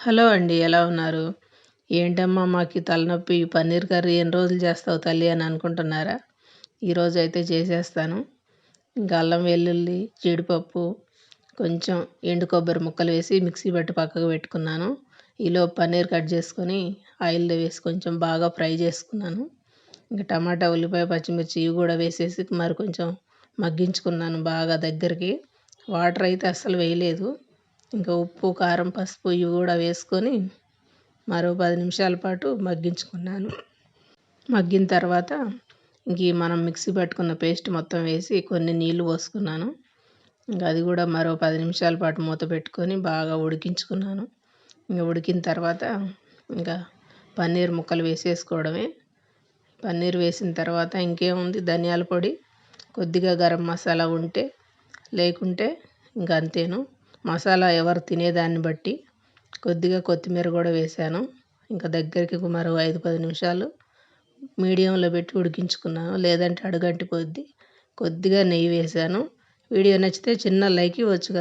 Hello అండి. ఎలా ఉన్నారు? ఏంటమ్మా మాకీ తలనొప్పి, ఈ పన్నీర్ కర్రీ ఎన్ని రోజులు చేస్తావు తల్లి అని అనుకుంటున్నారా? ఈరోజైతే చేసేస్తాను. ఇంకా అల్లం, వెల్లుల్లి, జీడిపప్పు, కొంచెం ఎండు కొబ్బరి ముక్కలు వేసి మిక్సీ పట్టి పక్కకు పెట్టుకున్నాను. ఈలోపు పన్నీర్ కట్ చేసుకొని ఆయిల్‌లో వేసి కొంచెం బాగా ఫ్రై చేసుకున్నాను. ఇంక టమాటా, ఉల్లిపాయ, పచ్చిమిర్చి ఇవి కూడా వేసేసి మరి కొంచెం మగ్గించుకున్నాను బాగా దగ్గరికి. వాటర్ అయితే అస్సలు వేయలేదు. ఇంకా ఉప్పు, కారం, పసుపు ఇవి కూడా వేసుకొని మరో 10 నిమిషాల పాటు మగ్గించుకున్నాను. మగ్గిన తర్వాత ఇంక ఈ మనం మిక్సీ పట్టుకున్న పేస్ట్ మొత్తం వేసి కొన్ని నీళ్లు పోసుకున్నాను. ఇంకా అది కూడా మరో 10 నిమిషాల పాటు మూత పెట్టుకొని బాగా ఉడికించుకున్నాను. ఇంక ఉడికిన తర్వాత ఇంకా పన్నీర్ ముక్కలు వేసేసుకోవడమే. పన్నీర్ వేసిన తర్వాత ఇంకేముంది, ధనియాల పొడి, కొద్దిగా గరం మసాలా ఉంటే, లేకుంటే ఇంక అంతేను. మసాలా ఎవరు తినేదాన్ని బట్టి కొద్దిగా కొత్తిమీర కూడా వేశాను. ఇంకా దగ్గరికి మరో 5-10 నిమిషాలు మీడియంలో పెట్టి ఉడికించుకున్నాను. లేదంటే అడుగంటిపోద్ది. కొద్దిగా నెయ్యి వేశాను. వీడియో నచ్చితే చిన్న లైక్ ఇవ్వచ్చు కదా.